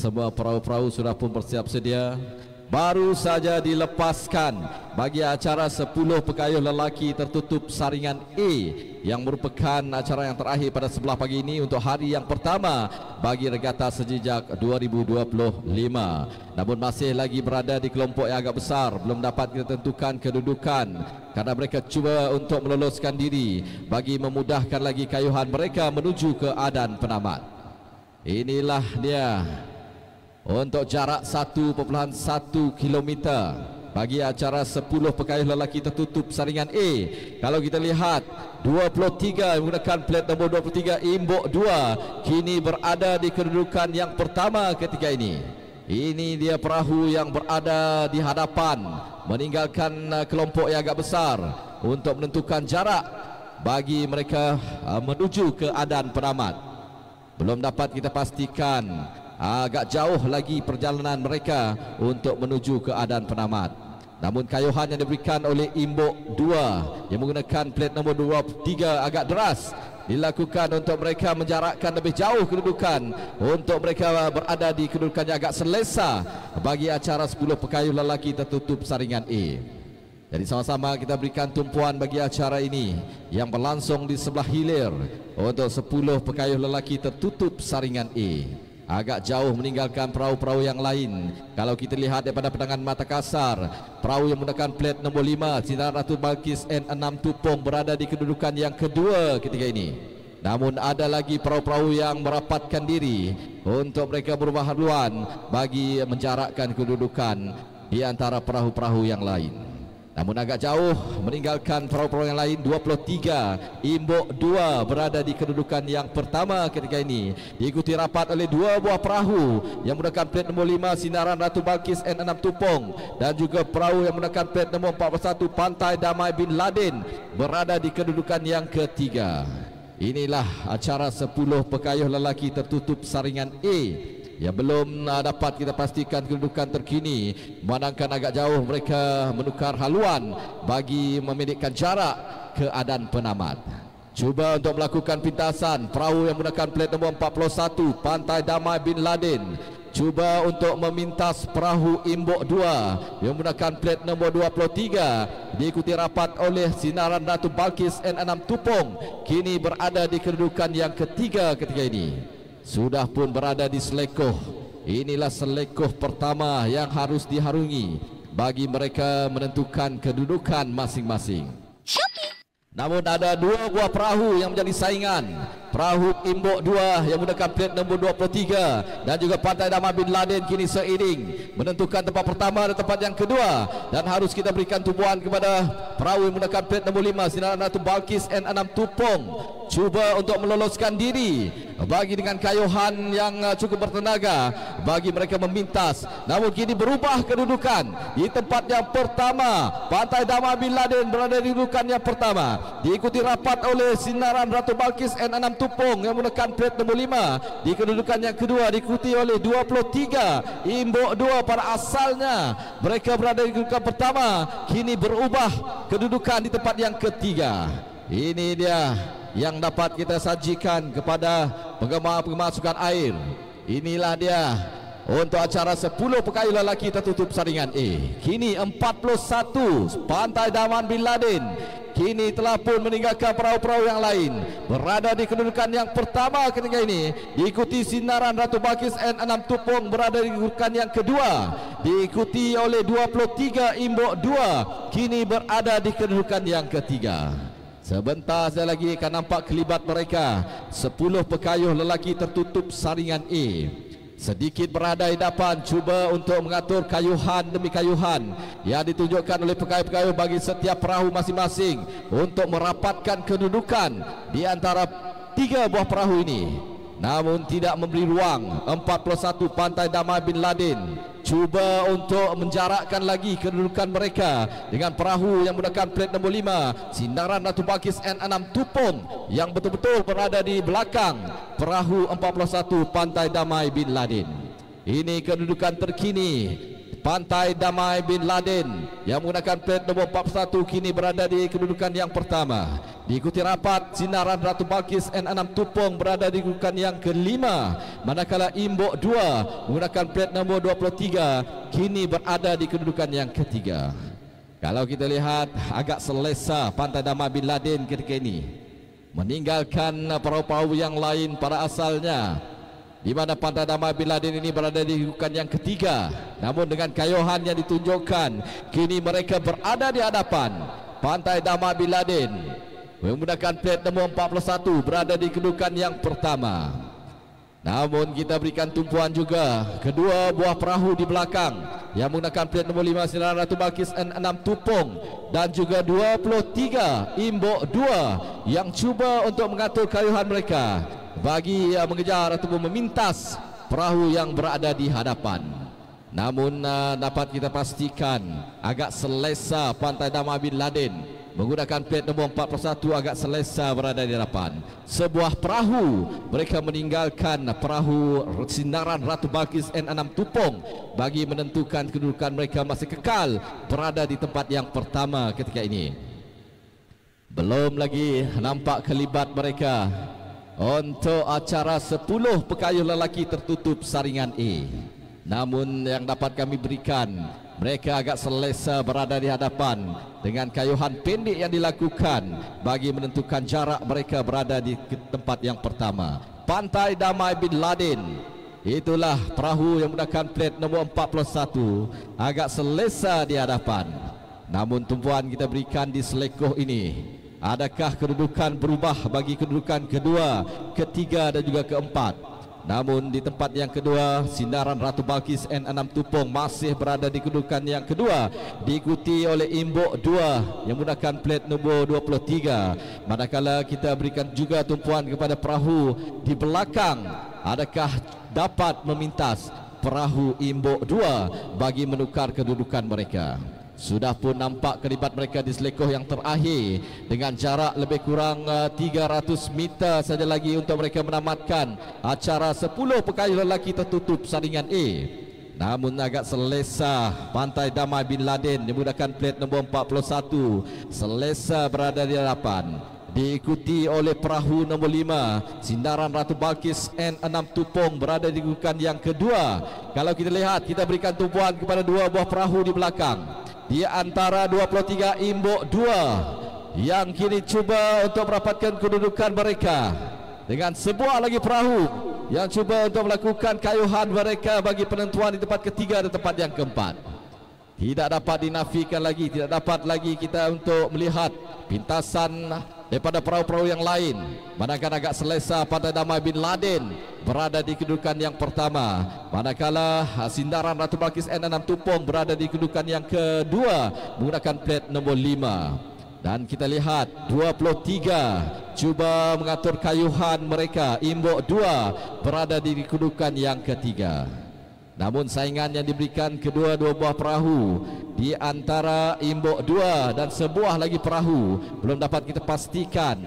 Semua perahu-perahu sudah pun bersiap sedia. Baru saja dilepaskan bagi acara 10 pekayuh lelaki tertutup saringan A yang merupakan acara yang terakhir pada sebelah pagi ini untuk hari yang pertama bagi regata sejejak 2025. Namun masih lagi berada di kelompok yang agak besar, belum dapat kita tentukan kedudukan karena mereka cuba untuk meloloskan diri bagi memudahkan lagi kayuhan mereka menuju ke adan penamat. Inilah dia untuk jarak 1.1 km bagi acara 10 pekayuh lelaki tertutup saringan A. Kalau kita lihat 23 menggunakan plat nombor 23 Imbok 2 kini berada di kedudukan yang pertama ketika ini. Ini dia perahu yang berada di hadapan meninggalkan kelompok yang agak besar untuk menentukan jarak bagi mereka menuju ke adan penamat. Belum dapat kita pastikan agak jauh lagi perjalanan mereka untuk menuju ke adan penamat. Namun kayuhan yang diberikan oleh Imbok 2 yang menggunakan plat nombor 23 agak deras dilakukan untuk mereka menjarakkan lebih jauh kedudukan untuk mereka berada di kedudukan yang agak selesa bagi acara 10 pekayuh lelaki tertutup saringan A. Jadi sama-sama kita berikan tumpuan bagi acara ini yang berlangsung di sebelah hilir untuk 10 pekayuh lelaki tertutup saringan A. Agak jauh meninggalkan perahu-perahu yang lain. Kalau kita lihat daripada pandangan mata kasar, perahu yang menggunakan plat nombor 5 Sinar Ratu Balkis N6 Tupong berada di kedudukan yang kedua ketika ini. Namun ada lagi perahu-perahu yang merapatkan diri untuk mereka berubah haluan bagi menjarakkan kedudukan di antara perahu-perahu yang lain. Namun agak jauh meninggalkan perahu-perahu yang lain. 23 Imbok 2 berada di kedudukan yang pertama ketika ini, diikuti rapat oleh 2 buah perahu yang menggunakan plat nombor 5 Sinaran Ratu Balkis N6 Tupong dan juga perahu yang menggunakan plat nombor 41 Pantai Damai bin Laden berada di kedudukan yang ketiga. Inilah acara 10 pekayuh lelaki tertutup saringan A yang belum dapat kita pastikan kedudukan terkini, memandangkan agak jauh mereka menukar haluan bagi memendekkan jarak ke adan penamat. Cuba untuk melakukan pintasan perahu yang menggunakan plat nombor 41 Pantai Damai bin Laden. Cuba untuk memintas perahu Imbok 2 yang menggunakan plat nombor 23, diikuti rapat oleh Sinaran Ratu Balkis N6 Tupong, kini berada di kedudukan yang ketiga ketika ini. Sudah pun berada di selekoh. Inilah selekoh pertama yang harus diharungi bagi mereka menentukan kedudukan masing-masing. Namun ada 2 buah perahu yang menjadi saingan. Perahu Imbok 2 yang menggunakan plat nombor 23 dan juga Pantai Damai bin Laden kini seiring menentukan tempat pertama dan tempat yang kedua, dan harus kita berikan tumpuan kepada perahu yang menggunakan plat nombor 5 Sinaran Ratu Balkis N6 Tupong. Cuba untuk meloloskan diri bagi dengan kayuhan yang cukup bertenaga bagi mereka memintas. Namun kini berubah kedudukan. Di tempat yang pertama Pantai Damai bin Laden berada di kedudukan yang pertama, diikuti rapat oleh Sinaran Ratu Balkis N6 Tupong yang menggunakan plat nombor 5 di kedudukan yang kedua, diikuti oleh 23 Imbok 2 pada asalnya mereka berada di kedudukan pertama, kini berubah kedudukan di tempat yang ketiga. Ini dia yang dapat kita sajikan kepada penggemar-penggemar sukan air. Inilah dia untuk acara 10 pekayuh lelaki tertutup saringan A. Kini 41 Pantai Damai bin Laden kini telah pun meninggalkan perahu-perahu yang lain, berada di kedudukan yang pertama ketika ini, diikuti Sinaran Ratu Balkis N6 Tupong berada di kedudukan yang kedua, diikuti oleh 23 Imbok 2 kini berada di kedudukan yang ketiga. Sebentar saja lagi akan nampak kelibat mereka 10 pekayuh lelaki tertutup saringan A. Sedikit berada di depan, cuba untuk mengatur kayuhan demi kayuhan yang ditunjukkan oleh pekayuh-pekayuh bagi setiap perahu masing-masing untuk merapatkan kedudukan di antara 3 buah perahu ini. Namun tidak memberi ruang. 41 Pantai Damai bin Laden cuba untuk menjarakkan lagi kedudukan mereka dengan perahu yang menggunakan plat nombor 5 Sinaran Ratu Balkis N6 Tupong yang betul-betul berada di belakang perahu 41 Pantai Damai bin Laden. Ini kedudukan terkini. Pantai Damai bin Laden yang menggunakan plat nombor 41 kini berada di kedudukan yang pertama, Diikuti rapat Sinaran Ratu Balkis N6 Tupong berada di kedudukan yang kelima, manakala Imbok 2 menggunakan plat nombor 23 kini berada di kedudukan yang ketiga. Kalau kita lihat agak selesa Pantai Damai Bin Laden ketika ini, meninggalkan perahu-perahu yang lain pada asalnya, di mana Pantai Damai Bin Laden ini berada di kedudukan yang ketiga. Namun dengan kayuhan yang ditunjukkan, kini mereka berada di hadapan Pantai Damai Bin Laden menggunakan plat nombor 41 berada di kedudukan yang pertama. Namun kita berikan tumpuan juga kedua buah perahu di belakang yang menggunakan plat nombor 5 Sinaran Ratu Balkis N6 Tupong dan juga 23 Imbok 2 yang cuba untuk mengatur kayuhan mereka bagi mengejar ataupun memintas perahu yang berada di hadapan. Namun dapat kita pastikan agak selesa Pantai Damai Bin Laden menggunakan plat nombor 41 agak selesa berada di hadapan. Sebuah perahu mereka meninggalkan perahu Sinaran Ratu Balkis N6 Tupong bagi menentukan kedudukan mereka masih kekal berada di tempat yang pertama ketika ini. Belum lagi nampak kelibat mereka untuk acara 10 pekayuh lelaki tertutup saringan A. Namun yang dapat kami berikan, mereka agak selesa berada di hadapan dengan kayuhan pendek yang dilakukan bagi menentukan jarak mereka berada di tempat yang pertama. Pantai Damai Bin Laden, itulah perahu yang menggunakan plat nombor 41 agak selesa di hadapan. Namun tumpuan kita berikan di selekoh ini, adakah kedudukan berubah bagi kedudukan kedua, ketiga dan juga keempat? Namun di tempat yang kedua, Sinaran Ratu Balkis N6 Tupong masih berada di kedudukan yang kedua, diikuti oleh Imbok 2 yang menggunakan plat nombor 23. Manakala kita berikan juga tumpuan kepada perahu di belakang, adakah dapat memintas perahu Imbok 2 bagi menukar kedudukan mereka. Sudah pun nampak kelibat mereka di selekoh yang terakhir dengan jarak lebih kurang 300 meter saja lagi untuk mereka menamatkan acara 10 pekayuh lelaki tertutup saringan A. Namun agak selesa Pantai Damai Bin Laden menggunakan plat nombor 41 selesa berada di hadapan, diikuti oleh perahu nombor 5 Sinaran Ratu Balkis N6 Tupong berada di kedudukan yang kedua. Kalau kita lihat, kita berikan tumpuan kepada dua buah perahu di belakang. Di antara 23 Imbok 2 yang kini cuba untuk merapatkan kedudukan mereka dengan sebuah lagi perahu yang cuba untuk melakukan kayuhan mereka bagi penentuan di tempat ketiga dan tempat yang keempat. Tidak dapat dinafikan lagi, tidak dapat lagi kita untuk melihat pintasan daripada perahu-perahu yang lain. Manakala agak selesa Pantai Damai Bin Laden berada di kedudukan yang pertama, manakala Sinaran Ratu Balkis N6 Tupong berada di kedudukan yang kedua menggunakan plat nombor 5. Dan kita lihat 23 cuba mengatur kayuhan mereka, Imbok 2 berada di kedudukan yang ketiga. Namun saingan yang diberikan kedua-dua buah perahu di antara Imbok 2 dan sebuah lagi perahu belum dapat kita pastikan.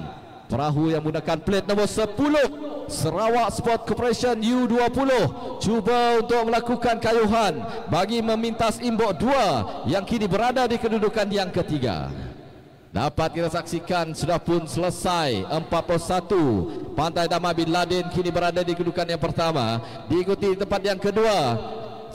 Perahu yang menggunakan plat nombor 10 Sarawak Sport Corporation U20 cuba untuk melakukan kayuhan bagi memintas Imbok 2 yang kini berada di kedudukan yang ketiga. Dapat kita saksikan sudah pun selesai 41 Pantai Damai Bin Laden kini berada di kedudukan yang pertama, diikuti tempat yang kedua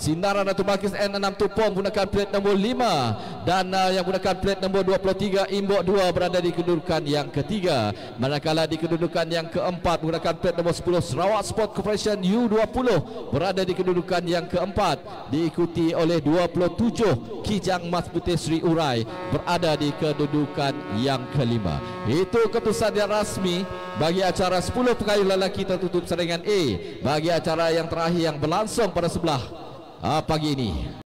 Sinaran Ratu Balkis N6 Tupong menggunakan plat nombor 5 dan yang menggunakan plat nombor 23 Imbok 2 berada di kedudukan yang ketiga. Manakala di kedudukan yang keempat menggunakan plat nombor 10 Sarawak Sport Corporation U20 berada di kedudukan yang keempat, diikuti oleh 27 Kijang Mas Putih Sri Urai berada di kedudukan yang kelima. Itu keputusan yang rasmi bagi acara 10 pekayuh lelaki tertutup saringan A bagi acara yang terakhir yang berlangsung pada sebelah pagi ini.